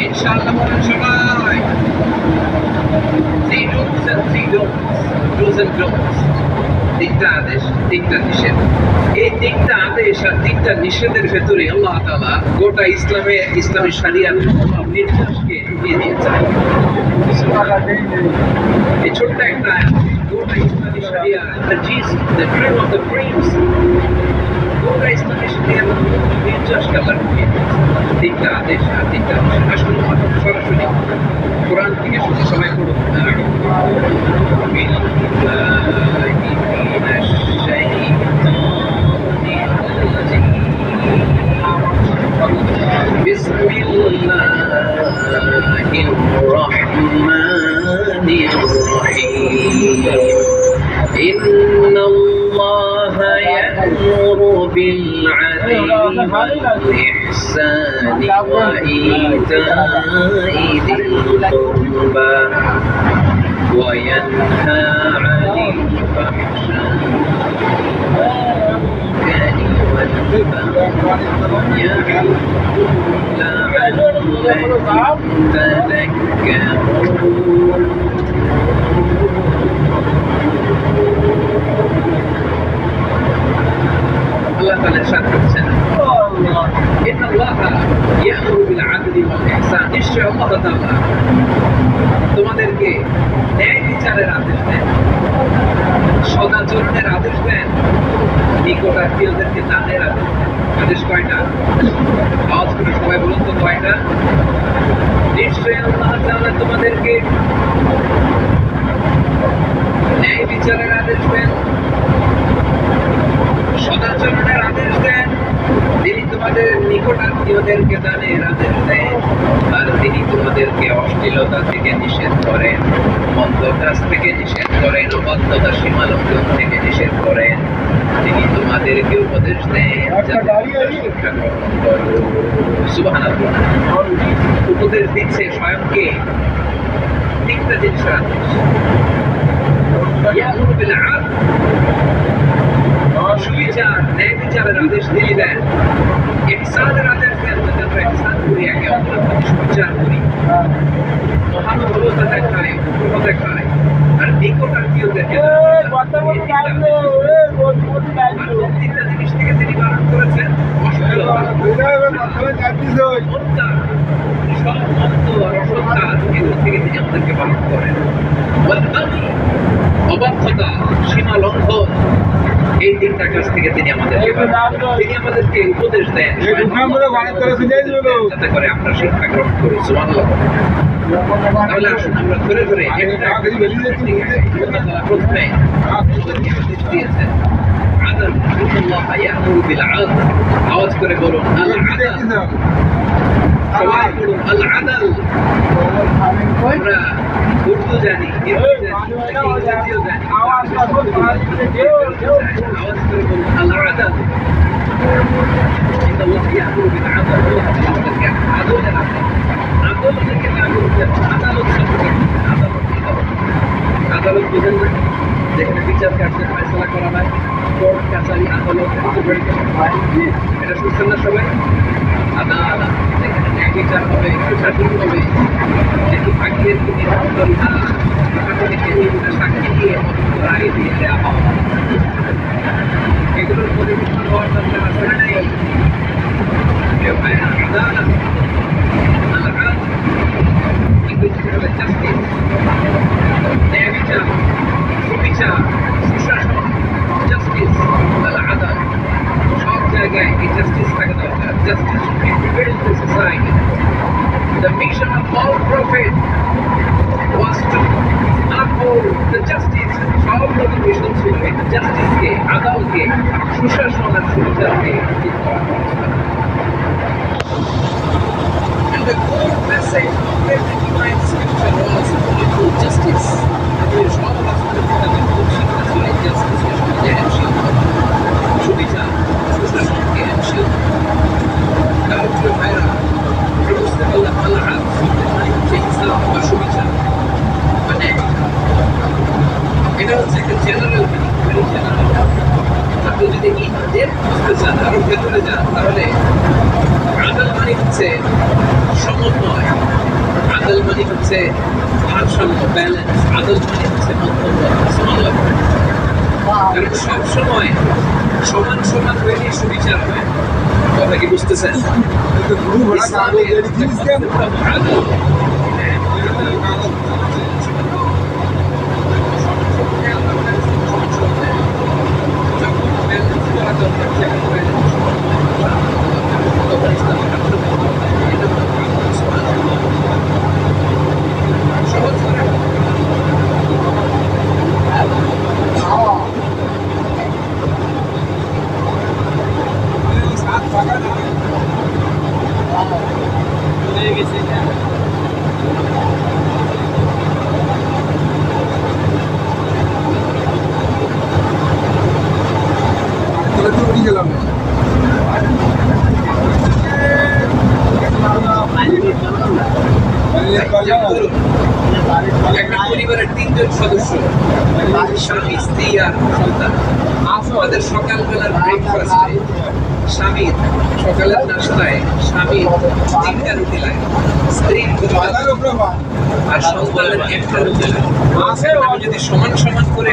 ইনশাআল্লাহ বলেন সবাই। Three do's and three don'ts, do's and don'ts, তিনটা আদেশ তিনটা নিষেধ। এই তিনটা আদেশ আর তিনটা নিষেধের ভেতরে আল্লাহ তাআলা গোটা ইসলামী শরিয়াত নির্দেশকে ঢুকিয়ে দিয়েছেন। এই ছোট্ট একটা গোটা ইসলামী শরিয়াত, the gist, the dream of the dreams, গোটা ইসলামী শরিয়াত নির্দেশকে আল্লাহ ঢুকিয়ে দিয়েছেন। তিনটা আদেশ আর তিনটা নিষেধ। আসলে সরাসরি কোরআন থেকে শুনে সবাই পড়ুন। بسم الله الرحمن الرحيم إن الله يأمر بالعدل والإحسان وإيتاء ذي القربى وينهى عن الفحشاء والمنكر يعظكم لعلكم تذكرون الله تعالى ارشاد করছেন إن الله يأمر بالعدل والإحسان নিশ্চয় আল্লাহ তাআলা তোমাদেরকে ন্যায় বিচারের আদেশ দেন, সদাচরণের আদেশ দেন, নিকটাত্মীয়দেরকে দানের আদেশ দেন। আদেশ কয়টা? আওয়াজ করে সবাই বলুন তো কয়টা? নিশ্চয় আল্লাহ তাআলা তোমাদেরকে ন্যায় বিচারের আদেশ দেন, সদাচরণের আদেশ দেন, তিনি তোমাদের নিকটাত্মীয়দেরকে দানের আদেশ দেন, আর তিনি তোমাদেরকে অশ্লীলতা থেকে নিষেধ করেন, মন্দ কাজ থেকে নিষেধ করেন, অবাধ্যতা সীমালঙ্ঘন থেকে নিষেধ করেন। তিনি তোমাদেরকে উপদেশ দেন শিক্ষা গ্রহণ করো। সুবহানাল্লাহ। উপদেশ দিচ্ছে স্বয়ংকে তিনটা জিনিসের আদেশ। ইয়ামুরু বিল আদল, সুবিচার ন্যায় বিচারের আদেশ তিনি দেন। ইহসানের আদেশ দেন, যেন আমরা ইহসান করি, একে অপরের প্রতি সুবিচার করি, মহানুভবতা দেখায়, উপকার দেখায়, আর নিকটাত্মীয়দেরকে তিনটা জিনিস থেকে তিনি বারণ করেছেন। অশ্লীলতা, সব মন্দ আর অসৎ কাজ, এগুলো থেকে তিনি আমাদেরকে বারণ করেন। অবাধ্যতা, সীমা লঙ্ঘন, এই তিনটা কাজ থেকে তিনি আমাদেরকে উপদেশ দেন, যাতে করে আমরা শিক্ষা গ্রহণ করি। সুবহানাল্লাহ। তাহলে আসুন আমরা ধরে ধরে প্রথমে আদেশ দিয়েছেন আদল। আল্লাহ ইয়ামুরু বিল আদল, আওয়াজ করে বলুন আল আদল। সবাই বলুন আল আদল। আমরা উর্দু জানি, ইংরেজিও জানি, আওয়াজ করে বলুন আল আদল। إن الله يأمر بالعدل عدل আদালত থেকে লাগু হচ্ছে। আদালত সম্পর্কে আদালত বুঝেন না, যেখানে বিচার কার্যের ফয়সালা করা হয়, কোর্ট কাছারি আদালত, এটা শুনছেন না সবাই? আদালত যেখানে ন্যায় বিচার হবে, সুশাসন হবে, যেটি ভাগ্যের সাক্ষী দিয়ে রায় দিয়ে দেওয়া হবে, এগুলোর পরিবর্তন হওয়ার দরকার আছে না নেই? আদালত justice, ন্যায় বিচার, সুবিচার, সুশাসন, জাস্টিস, আদালত, সব জায়গায় এই জাস্টিস থাকা দরকার। Justice should be prevailed in society. The mission of all prophets was to uphold the justice. সব নবীর মিশন ছিল এই জাস্টিসকে, আদালতকে, সুশাসন আর সুবিচারকে ঠিক করা। And the core message of every divine scripture was uphold justice. এগুলো সব রাষ্ট্রের শিক্ষা ছিল এই জাস্টিসকে সমাজে এনশিওর করা, সুবিচার, সুশাসনকে এনশিওর করা। তার প্রিয় ভাইরা, বুঝতে পারলাম আল্লাহ শব্দের মানে হচ্ছে ইসলাম বা সুবিচার, মানে এটা হচ্ছে একটা জেনারেল মিনিং, ভেরি জেনারেল। আপনি যদি ইমানের বুঝতে চান, আরো ভেতরে যান, তাহলে আদাল মানে হচ্ছে সমন্বয়। আদল মানে হচ্ছে ভারসাম্য, ব্যালেন্স। আদল মানে হচ্ছে মধ্যম কারণ সবসময় সমান সমান হইলে সুবিচার হয়। কথা কি বুঝতেছেন? ইসলামের আদল, একটা পরিবারের 3 জন সদস্য, স্বামী, স্ত্রী আর সন্তান। আমাদের সকালবেলার ব্রেকফাস্টে স্বামীর, সকালের নাস্তায় স্বামীর 3টা রুটি লাগে, স্ত্রীর 2টা আর সন্তানের 1টা রুটি লাগে। আমি যদি সমান সমান করে